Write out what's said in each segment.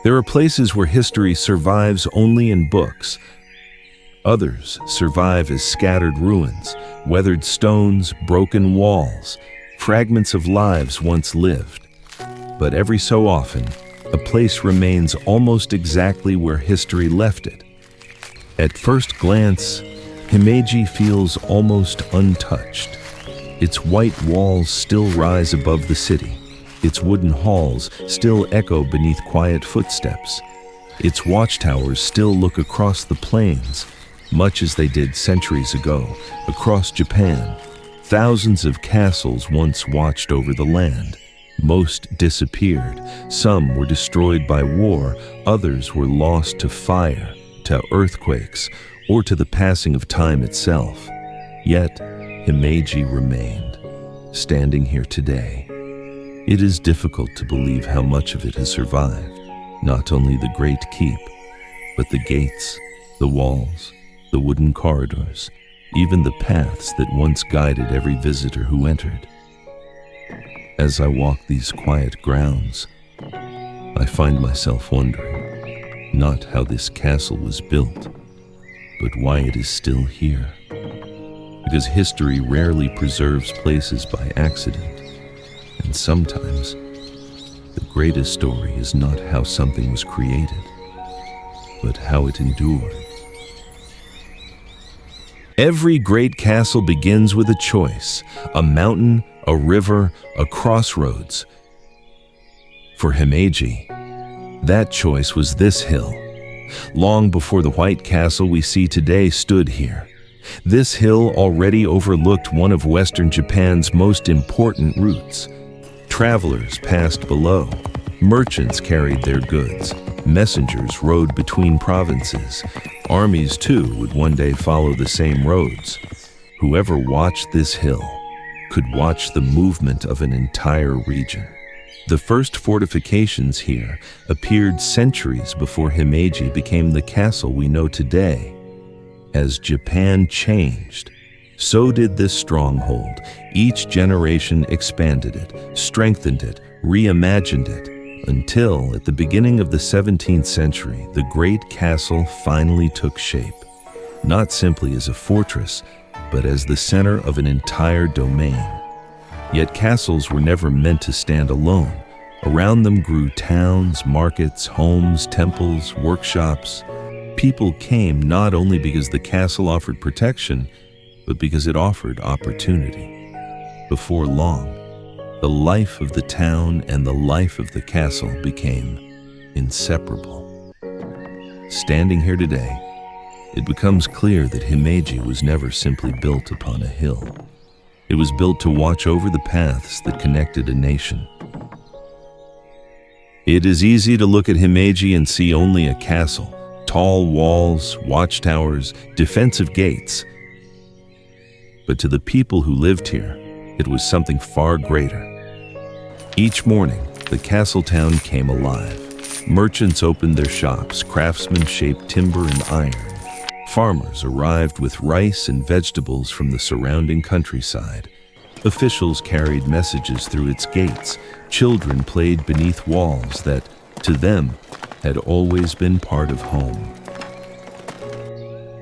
There are places where history survives only in books. Others survive as scattered ruins, weathered stones, broken walls, fragments of lives once lived. But every so often, a place remains almost exactly where history left it. At first glance, Himeji feels almost untouched. Its white walls still rise above the city. Its wooden halls still echo beneath quiet footsteps. Its watchtowers still look across the plains, much as they did centuries ago, across Japan. Thousands of castles once watched over the land. Most disappeared. Some were destroyed by war. Others were lost to fire, to earthquakes, or to the passing of time itself. Yet, Himeji remained, standing here today. It is difficult to believe how much of it has survived. Not only the great keep, but the gates, the walls, the wooden corridors, even the paths that once guided every visitor who entered. As I walk these quiet grounds, I find myself wondering, not how this castle was built, but why it is still here. Because history rarely preserves places by accident. And sometimes, the greatest story is not how something was created, but how it endured. Every great castle begins with a choice, a mountain, a river, a crossroads. For Himeji, that choice was this hill. Long before the White Castle we see today stood here. This hill already overlooked one of Western Japan's most important routes. Travelers passed below. Merchants carried their goods. Messengers rode between provinces. Armies, too, would one day follow the same roads. Whoever watched this hill could watch the movement of an entire region. The first fortifications here appeared centuries before Himeji became the castle we know today. As Japan changed, so did this stronghold. Each generation expanded it, strengthened it, reimagined it, until, at the beginning of the 17th century, the great castle finally took shape. Not simply as a fortress, but as the center of an entire domain. Yet castles were never meant to stand alone. Around them grew towns, markets, homes, temples, workshops. People came not only because the castle offered protection, but because it offered opportunity. Before long, the life of the town and the life of the castle became inseparable. Standing here today, it becomes clear that Himeji was never simply built upon a hill. It was built to watch over the paths that connected a nation. It is easy to look at Himeji and see only a castle, tall walls, watchtowers, defensive gates. But to the people who lived here, it was something far greater. Each morning, the castle town came alive. Merchants opened their shops, craftsmen shaped timber and iron. Farmers arrived with rice and vegetables from the surrounding countryside. Officials carried messages through its gates. Children played beneath walls that, to them, had always been part of home.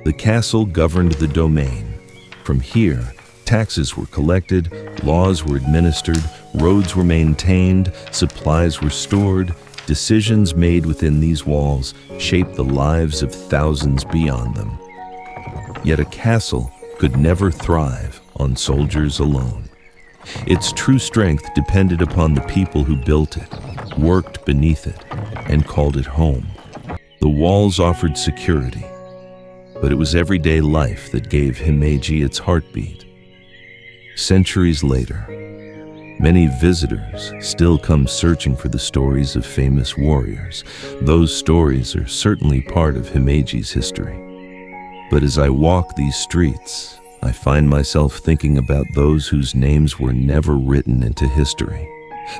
The castle governed the domain. From here, taxes were collected, laws were administered, roads were maintained, supplies were stored. Decisions made within these walls shaped the lives of thousands beyond them. Yet a castle could never thrive on soldiers alone. Its true strength depended upon the people who built it, worked beneath it, and called it home. The walls offered security, but it was everyday life that gave Himeji its heartbeat. Centuries later, many visitors still come searching for the stories of famous warriors. Those stories are certainly part of Himeji's history. But as I walk these streets, I find myself thinking about those whose names were never written into history.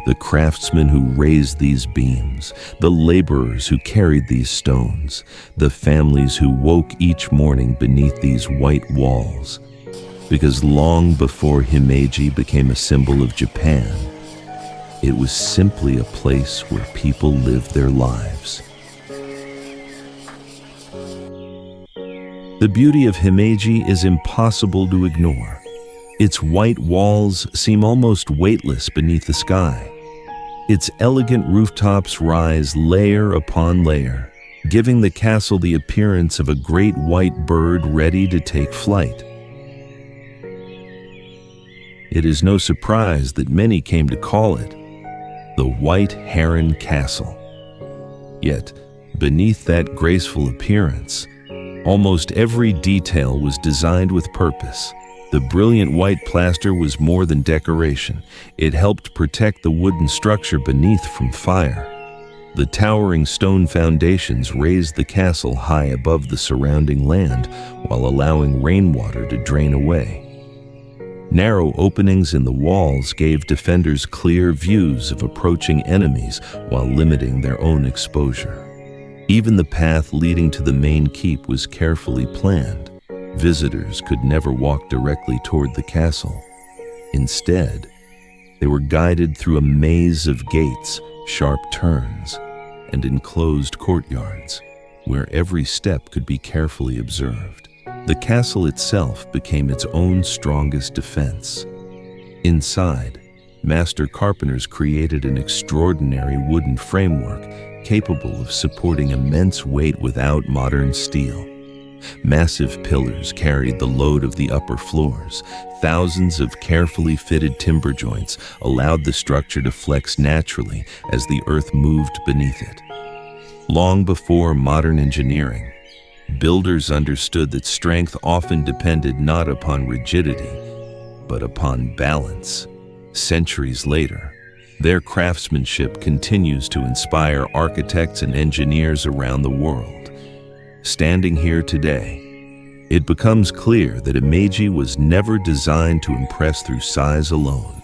The craftsmen who raised these beams, the laborers who carried these stones, the families who woke each morning beneath these white walls. Because long before Himeji became a symbol of Japan, it was simply a place where people lived their lives. The beauty of Himeji is impossible to ignore. Its white walls seem almost weightless beneath the sky. Its elegant rooftops rise layer upon layer, giving the castle the appearance of a great white bird ready to take flight. It is no surprise that many came to call it the White Heron Castle. Yet, beneath that graceful appearance, almost every detail was designed with purpose. The brilliant white plaster was more than decoration. It helped protect the wooden structure beneath from fire. The towering stone foundations raised the castle high above the surrounding land while allowing rainwater to drain away. Narrow openings in the walls gave defenders clear views of approaching enemies while limiting their own exposure. Even the path leading to the main keep was carefully planned. Visitors could never walk directly toward the castle. Instead, they were guided through a maze of gates, sharp turns, and enclosed courtyards, where every step could be carefully observed. The castle itself became its own strongest defense. Inside, master carpenters created an extraordinary wooden framework capable of supporting immense weight without modern steel. Massive pillars carried the load of the upper floors. Thousands of carefully fitted timber joints allowed the structure to flex naturally as the earth moved beneath it. Long before modern engineering, builders understood that strength often depended not upon rigidity, but upon balance. Centuries later, their craftsmanship continues to inspire architects and engineers around the world. Standing here today, it becomes clear that Himeji was never designed to impress through size alone.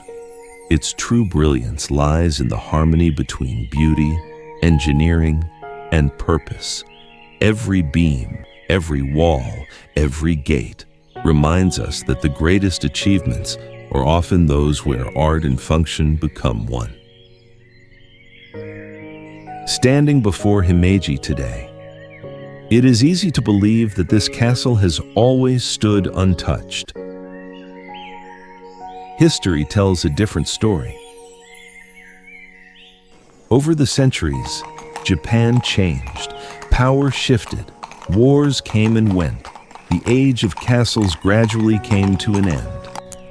Its true brilliance lies in the harmony between beauty, engineering, and purpose. Every beam, every wall, every gate reminds us that the greatest achievements are often those where art and function become one. Standing before Himeji today, it is easy to believe that this castle has always stood untouched. History tells a different story. Over the centuries, Japan changed, power shifted, wars came and went. The age of castles gradually came to an end.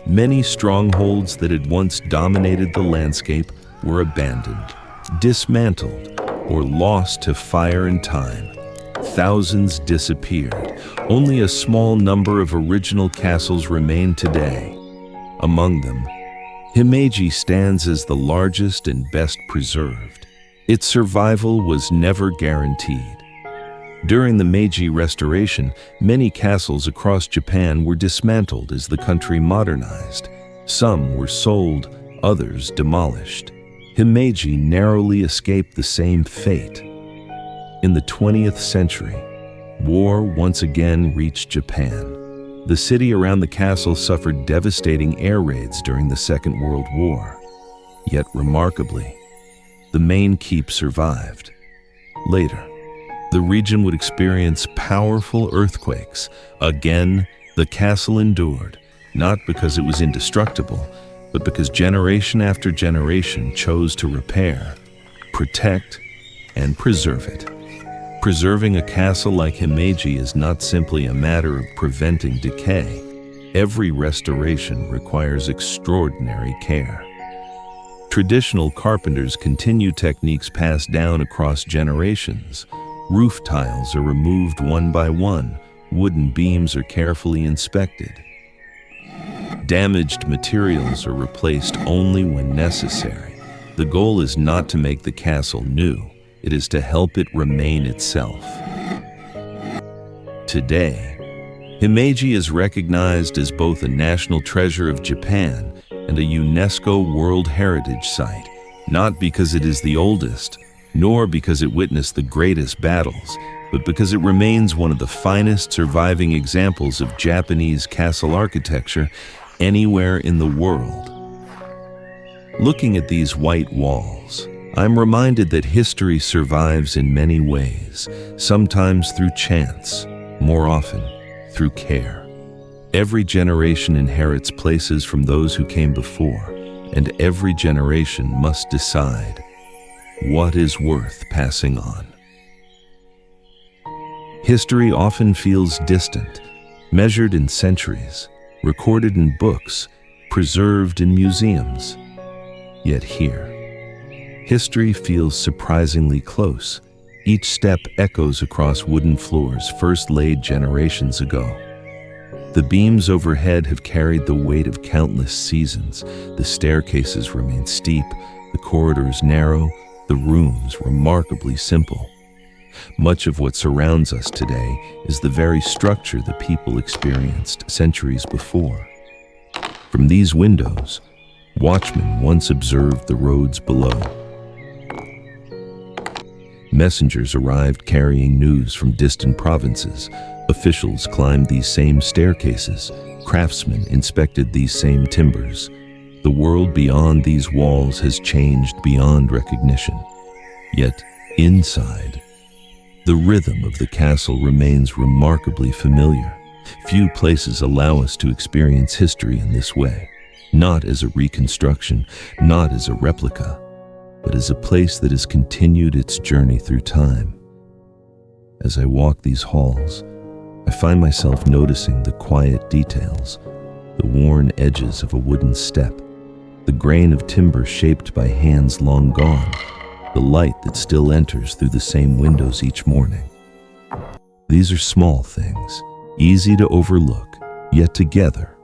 Many strongholds that had once dominated the landscape were abandoned, dismantled, or lost to fire and time. Thousands disappeared. Only a small number of original castles remain today. Among them, Himeji stands as the largest and best preserved. Its survival was never guaranteed. During the Meiji Restoration, many castles across Japan were dismantled as the country modernized. Some were sold, others demolished. Himeji narrowly escaped the same fate. In the 20th century, war once again reached Japan. The city around the castle suffered devastating air raids during the Second World War. Yet remarkably, the main keep survived. Later, the region would experience powerful earthquakes. Again, the castle endured, not because it was indestructible, but because generation after generation chose to repair, protect, and preserve it. Preserving a castle like Himeji is not simply a matter of preventing decay. Every restoration requires extraordinary care. Traditional carpenters continue techniques passed down across generations. Roof tiles are removed one by one. Wooden beams are carefully inspected. Damaged materials are replaced only when necessary. The goal is not to make the castle new. It is to help it remain itself. Today, Himeji is recognized as both a national treasure of Japan and a UNESCO World Heritage Site, not because it is the oldest, nor because it witnessed the greatest battles, but because it remains one of the finest surviving examples of Japanese castle architecture anywhere in the world. Looking at these white walls, I'm reminded that history survives in many ways, sometimes through chance, more often through care. Every generation inherits places from those who came before, and every generation must decide what is worth passing on. History often feels distant, measured in centuries, recorded in books, preserved in museums. Yet here, history feels surprisingly close. Each step echoes across wooden floors first laid generations ago. The beams overhead have carried the weight of countless seasons. The staircases remain steep, the corridors narrow, the rooms remarkably simple. Much of what surrounds us today is the very structure the people experienced centuries before. From these windows, watchmen once observed the roads below. Messengers arrived carrying news from distant provinces. Officials climbed these same staircases. Craftsmen inspected these same timbers. The world beyond these walls has changed beyond recognition. Yet, inside, the rhythm of the castle remains remarkably familiar. Few places allow us to experience history in this way, not as a reconstruction, not as a replica, but as a place that has continued its journey through time. As I walk these halls, I find myself noticing the quiet details, the worn edges of a wooden step, the grain of timber shaped by hands long gone, the light that still enters through the same windows each morning. These are small things, easy to overlook, yet together,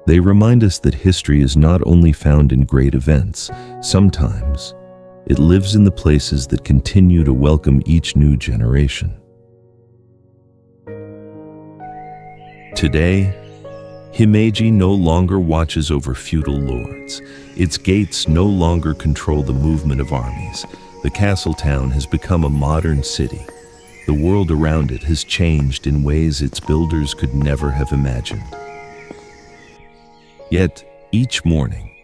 they remind us that history is not only found in great events. Sometimes, it lives in the places that continue to welcome each new generation. Today, Himeji no longer watches over feudal lords. Its gates no longer control the movement of armies. The castle town has become a modern city. The world around it has changed in ways its builders could never have imagined. Yet, each morning,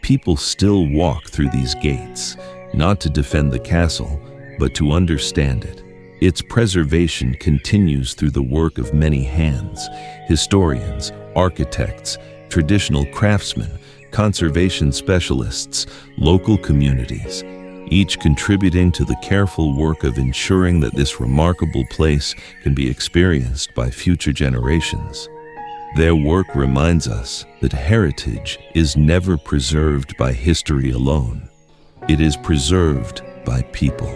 people still walk through these gates, not to defend the castle, but to understand it. Its preservation continues through the work of many hands: historians, architects, traditional craftsmen, conservation specialists, local communities, each contributing to the careful work of ensuring that this remarkable place can be experienced by future generations. Their work reminds us that heritage is never preserved by history alone. It is preserved by people.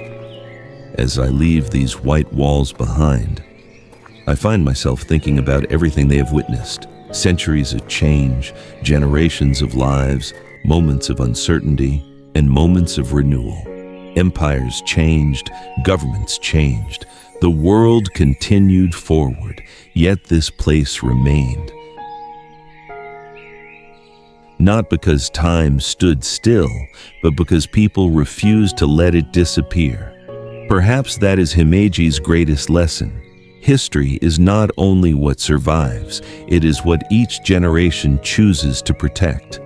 As I leave these white walls behind, I find myself thinking about everything they have witnessed: centuries of change, generations of lives, moments of uncertainty, and moments of renewal. Empires changed, governments changed, the world continued forward, yet this place remained. Not because time stood still, but because people refused to let it disappear. Perhaps that is Himeji's greatest lesson. History is not only what survives, it is what each generation chooses to protect.